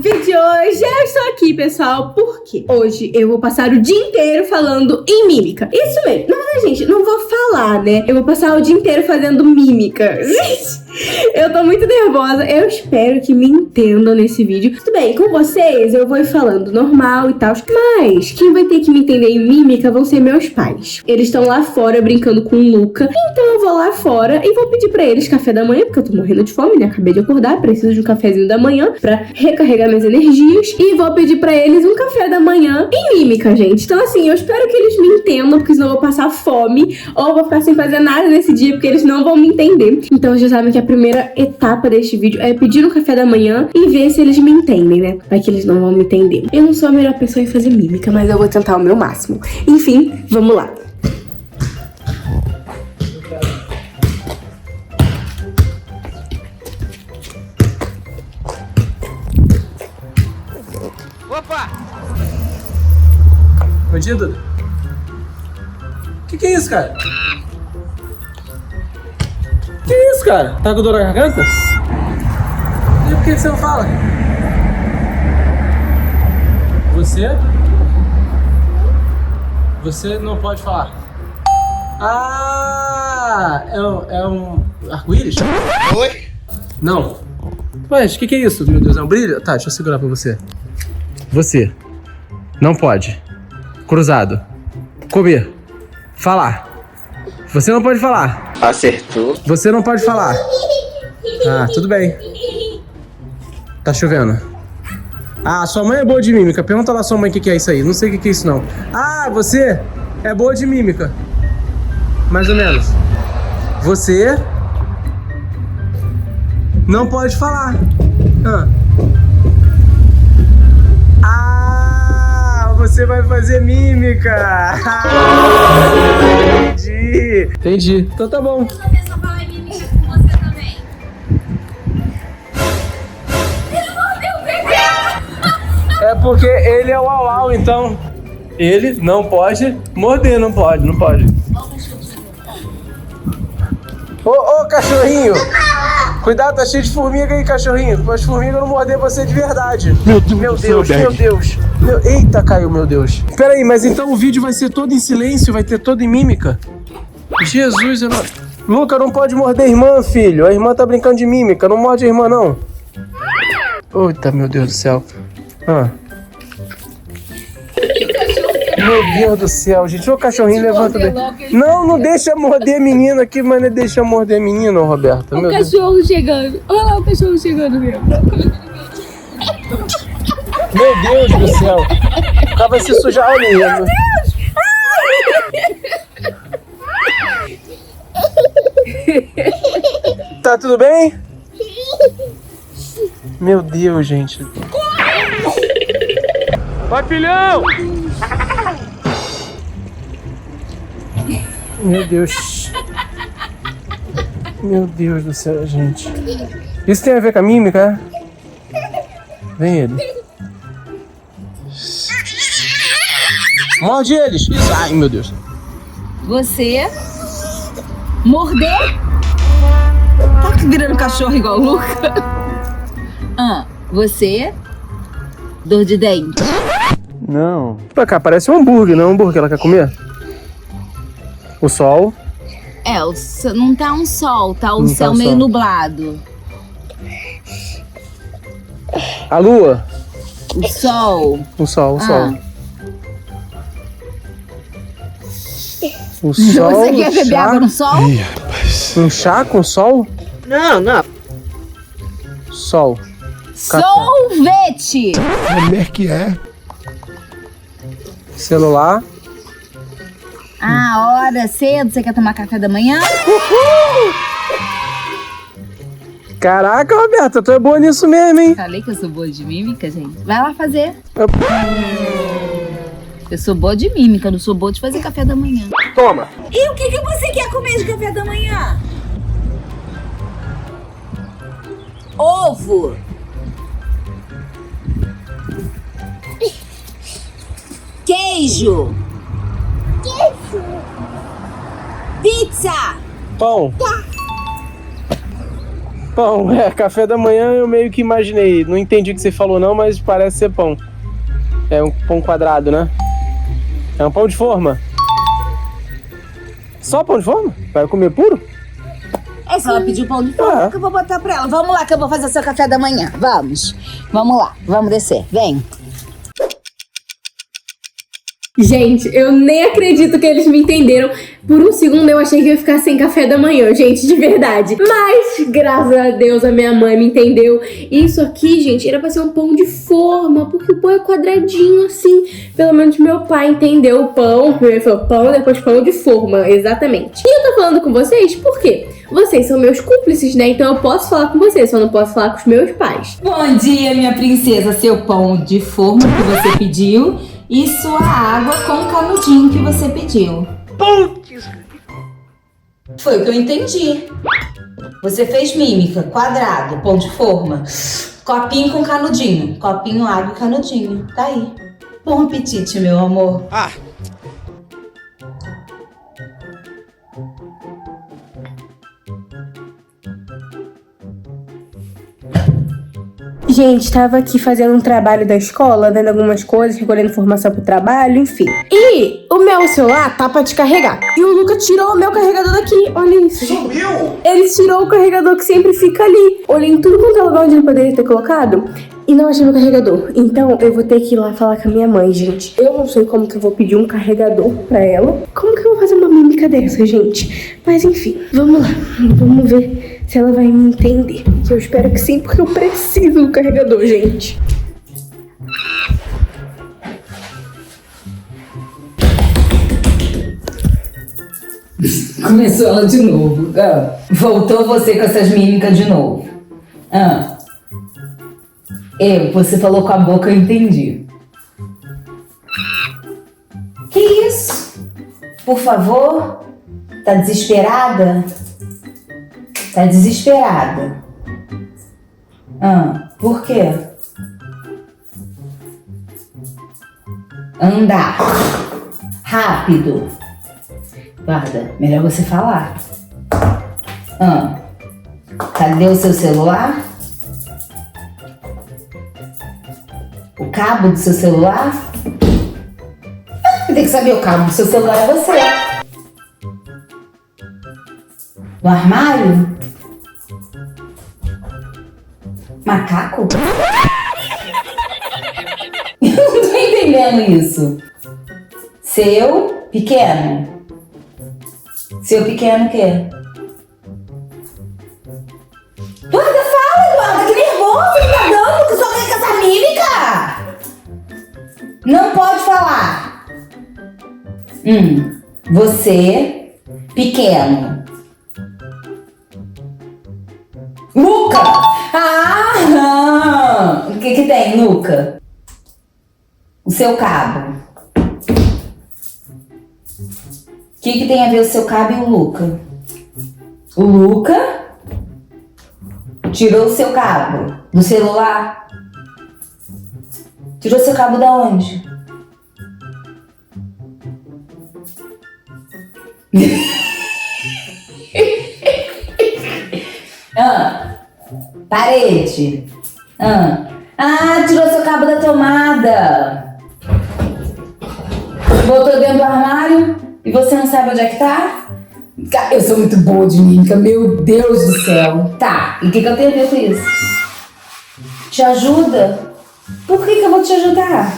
vídeo de hoje eu estou aqui, pessoal, porque hoje eu vou passar o dia inteiro falando em mímica. Isso mesmo. Na verdade, gente, não vou falar, né? Eu vou passar o dia inteiro fazendo mímica. Gente, eu tô muito nervosa. Eu espero que me entendam nesse vídeo. Tudo bem, com vocês eu vou ir falando normal e tal, mas quem vai ter que me entender em mímica vão ser meus pais. Eles estão lá fora brincando com o Luca, então eu vou lá fora e vou pedir pra eles café da manhã, porque eu tô morrendo de fome, né? Acabei de acordar, preciso de um cafezinho da manhã pra recarregar minhas energias, e vou pedir pra eles um café da manhã em mímica, gente. Então assim, eu espero que eles me entendam, porque senão eu vou passar fome, ou eu vou ficar sem fazer nada nesse dia, porque eles não vão me entender. Então já sabem que a primeira etapa deste vídeo é pedir um café da manhã e ver se eles me entendem, né? Vai que eles não vão me entender. Eu não sou a melhor pessoa em fazer mímica, mas eu vou tentar o meu máximo. Enfim, vamos lá. Opa! Bom dia, Duda. Que é isso, cara? Que é isso, cara? Tá com dor na garganta? E por que você não fala? Você não pode falar. Ah! É um arco-íris? Oi? Não. Mas, o que é isso, meu Deus? É um brilho? Tá, deixa eu segurar pra você. Você não pode. Cruzado. Comer. Falar. Você não pode falar. Acertou. Você não pode falar. Ah, tudo bem. Tá chovendo. Ah, sua mãe é boa de mímica. Pergunta lá sua mãe o que é isso aí. Não sei o que é isso, não. Ah, você é boa de mímica. Mais ou menos. Você não pode falar. Você vai fazer mímica. Entendi. Então tá bom. Toda vez que eu falar mímica com você também. Ele mordeu o bebê. É porque ele é o au-au, então ele não pode morder, não pode. Ô, cachorrinho! Cuidado, tá cheio de formiga aí, cachorrinho. Para as formigas não morder você de verdade. Meu Deus. Eita, caiu, meu Deus. Pera aí, mas então o vídeo vai ser todo em silêncio, vai ter todo em mímica? Jesus, eu não... Luca, não pode morder a irmã, filho. A irmã tá brincando de mímica, não morde a irmã, não. Eita, meu Deus do céu. Meu Deus do céu, gente. Ô, cachorrinho, levanta daí. Não deixa morder a menina aqui, mas não deixa morder a menina, Roberta. O cachorro chegando. Olha lá o cachorro chegando mesmo. Meu Deus do céu. O cara vai se sujar. Olha aí. Meu Deus. Tá tudo bem? Meu Deus, gente. Vai, filhão! Meu Deus. Meu Deus do céu, gente. Isso tem a ver com a mímica, é? Vem ele. Morde eles. Isso. Ai, meu Deus. Você morder. Tá virando cachorro igual o Luca. Você dor de dente. Não. Pra cá, parece um hambúrguer, não é um hambúrguer que ela quer comer? O sol. Não tá um sol, tá o céu meio nublado. A lua. O sol. O sol. O sol. Você quer beber água no sol? Ih, rapaz. Um chá com sol? Não. Sol. Sorvete! Como é que é? Celular. Hora cedo, você quer tomar café da manhã? Caraca, Roberta, tu é boa nisso mesmo, hein? Falei que eu sou boa de mímica, gente. Vai lá fazer. Eu sou boa de mímica, não sou boa de fazer café da manhã. Toma. E o que você quer comer de café da manhã? Ovo. Queijo. Pizza. Pão. Pão, café da manhã eu meio que imaginei. Não entendi o que você falou não, mas parece ser pão. É um pão quadrado, né? É um pão de forma. Só pão de forma? Vai comer puro? É, se ela pediu pão de forma, que eu vou botar pra ela. Vamos lá que eu vou fazer seu café da manhã. Vamos. Vamos lá, vamos descer. Vem. Gente, eu nem acredito que eles me entenderam. Por um segundo eu achei que eu ia ficar sem café da manhã, gente, de verdade. Mas, graças a Deus, a minha mãe me entendeu. Isso aqui, gente, era pra ser um pão de forma, porque o pão é quadradinho assim. Pelo menos meu pai entendeu o pão. Primeiro falou pão, depois pão de forma, exatamente. E eu tô falando com vocês por quê? Vocês são meus cúmplices, né? Então eu posso falar com vocês, só não posso falar com os meus pais. Bom dia, minha princesa. Seu pão de forma que você pediu e sua água com canudinho que você pediu. Putz! Foi o que eu entendi. Você fez mímica, quadrado, pão de forma, copinho com canudinho. Copinho, água e canudinho. Tá aí. Bom apetite, meu amor. Ah! Gente, tava aqui fazendo um trabalho da escola, vendo algumas coisas, recolhendo informação pro trabalho, enfim. E o meu celular tá pra descarregar. E o Luca tirou o meu carregador daqui. Olha isso. Sumiu! Ele tirou o carregador que sempre fica ali. Olhei em tudo quanto é lugar onde ele poderia ter colocado e não achei meu carregador. Então eu vou ter que ir lá falar com a minha mãe, gente. Eu não sei como que eu vou pedir um carregador pra ela. Como que eu vou fazer uma mímica dessa, gente? Mas enfim, vamos lá. Vamos ver se ela vai me entender. Que eu espero que sim, porque eu preciso do carregador, gente. Começou ela de novo. Voltou você com essas mímicas de novo. Você falou com a boca, eu entendi. Que isso? Por favor? Tá desesperada? Tá desesperada. Por quê? Andar. Rápido. Guarda, melhor você falar. Cadê o seu celular? O cabo do seu celular? Tem que saber o cabo do seu celular é você. No armário? Macaco? Eu não tô entendendo isso. Seu pequeno? Seu pequeno o quê? Eduarda, fala, Eduarda, que nervoso que tá dando, que só vem com essa mímica. Não pode falar. Você, pequeno. Luca! O que tem, Luca? O seu cabo. O que tem a ver o seu cabo e o Luca? O Luca tirou o seu cabo do celular? Tirou seu cabo da onde? Parede. Tirou seu cabo da tomada. Botou dentro do armário e você não sabe onde é que tá? Eu sou muito boa de mímica, meu Deus do céu. Tá, e o que eu tenho a ver com isso? Te ajuda? Por que eu vou te ajudar?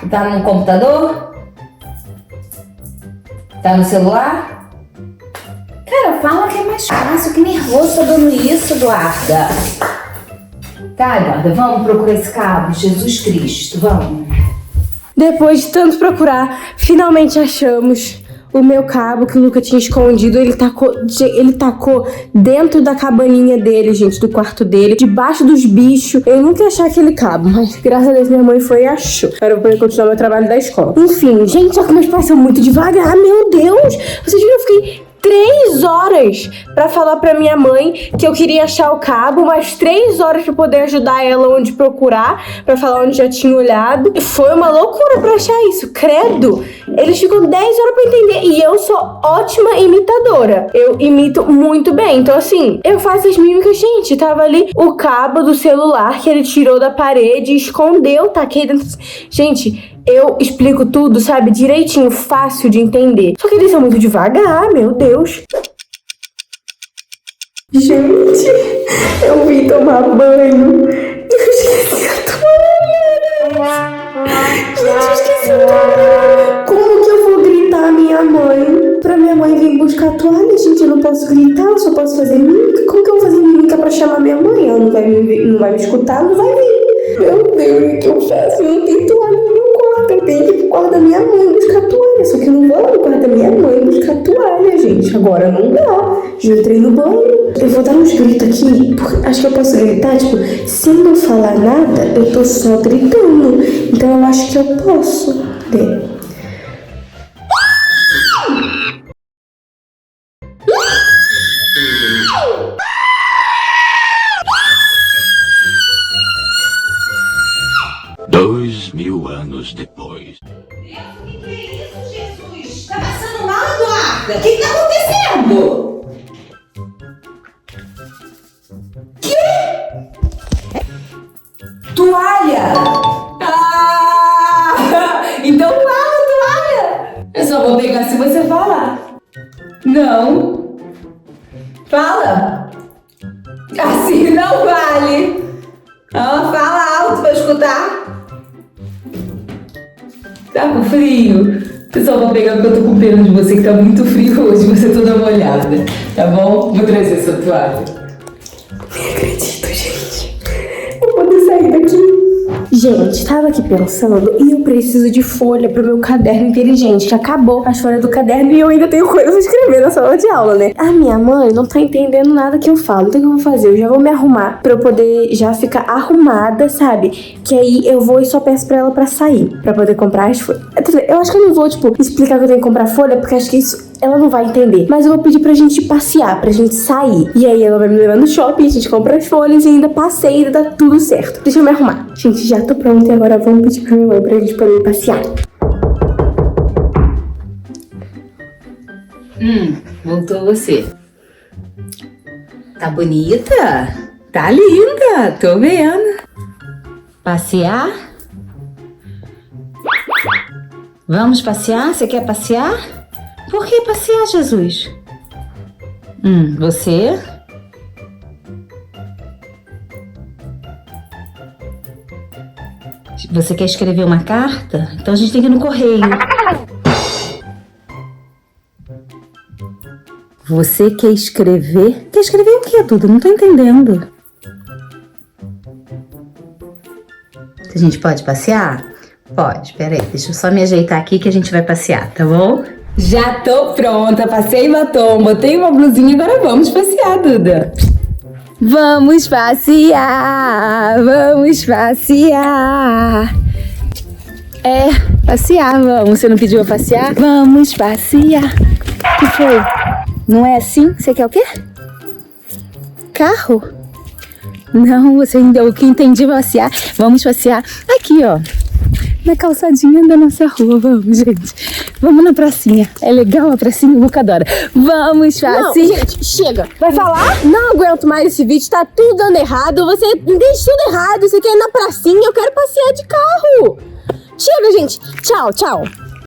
Tá no computador? Tá no celular? Cara, fala que é mais fácil, que nervoso tá dando isso, Eduarda. Tá, Eduarda, vamos procurar esse cabo, Jesus Cristo, vamos. Depois de tanto procurar, finalmente achamos o meu cabo que o Luca tinha escondido. Ele tacou dentro da cabaninha dele, gente, do quarto dele, debaixo dos bichos. Eu nunca ia achar aquele cabo, mas graças a Deus minha mãe foi e achou. Agora eu vou poder continuar meu trabalho da escola. Enfim, gente, só que meus pais são muito devagar, meu Deus. Vocês viram, eu fiquei 3 horas pra falar pra minha mãe que eu queria achar o cabo, mais 3 horas pra poder ajudar ela onde procurar, pra falar onde já tinha olhado. Foi uma loucura pra achar isso, credo. Eles ficam 10 horas pra entender e eu sou ótima imitadora. Eu imito muito bem, então assim, eu faço as mímicas, gente, tava ali o cabo do celular que ele tirou da parede, escondeu, taquei dentro. Gente, eu explico tudo, sabe, direitinho, fácil de entender. Só que eles são muito devagar, meu Deus. Gente, eu vim tomar banho. Eu esqueci a toalha. Gente, eu esqueci a toalha. Como que eu vou gritar a minha mãe? Pra minha mãe vir buscar a toalha, gente, eu não posso gritar, eu só posso fazer mímica. Como que eu vou fazer mímica pra chamar minha mãe? Ela não vai me escutar, não vai vir. Meu Deus, o que eu faço? Eu não tenho toalha no meu quarto. Eu tenho que ir pro quarto da minha mãe buscar toalha. Só que eu não vou lá no quarto da minha mãe buscar toalha, gente. Agora não dá. Já entrei no banho. Eu vou dar uns gritos aqui. Porque acho que eu posso gritar, tipo, se eu não falar nada, eu tô só gritando. Então eu acho que eu posso. Cadê? Anos depois. O que é isso, Jesus? Tá passando mal, Eduarda? O que tá acontecendo? Que? Toalha! Então fala, toalha! Eu só vou pegar se você falar. Não. Fala. Assim não vale. Fala alto pra escutar. Tá com frio? Eu só vou pegar porque eu tô com pena de você que tá muito frio hoje, você toda molhada, tá bom? Vou trazer essa toalha. Nem acredito, gente. Vou poder sair daqui. Gente, tava aqui pensando e eu preciso de folha pro meu caderno inteligente, que acabou as folhas do caderno e eu ainda tenho coisa pra escrever na sala de aula, né? A minha mãe não tá entendendo nada que eu falo. Então o que eu vou fazer? Eu já vou me arrumar pra eu poder já ficar arrumada, sabe? Que aí eu vou e só peço pra ela pra sair, pra poder comprar as folhas. Eu acho que eu não vou, tipo, explicar que eu tenho que comprar folha, porque acho que isso ela não vai entender. Mas eu vou pedir pra gente passear, pra gente sair. E aí ela vai me levar no shopping, a gente compra as folhas e ainda passeia e ainda dá tudo certo. Deixa eu me arrumar. Gente, já tô pronta e agora vamos pedir pra minha mãe pra gente poder passear. Voltou você. Tá bonita? Tá linda, tô vendo. Passear? Vamos passear? Você quer passear? Por que passear, Jesus? Você? Você quer escrever uma carta? Então a gente tem que ir no correio. Você quer escrever? Quer escrever o que, Duda? Não tô entendendo. A gente pode passear? Pode, peraí. Deixa eu só me ajeitar aqui que a gente vai passear, tá bom? Já tô pronta, passei batom, botei uma blusinha, agora vamos passear, Duda. Vamos passear, vamos passear. Passear, vamos. Você não pediu pra passear? Vamos passear. O que foi? Não é assim? Você quer o quê? Carro? Não, você ainda o que entendi passear. Vamos passear aqui, ó. Na calçadinha da nossa rua, vamos, gente. Vamos na pracinha. É legal a pracinha, o Boca adora. Vamos, passear. Não, gente, chega. Vai falar? Não aguento mais esse vídeo, tá tudo dando errado. Você deixa tudo errado. Você quer ir na pracinha, eu quero passear de carro. Chega, gente. Tchau, tchau.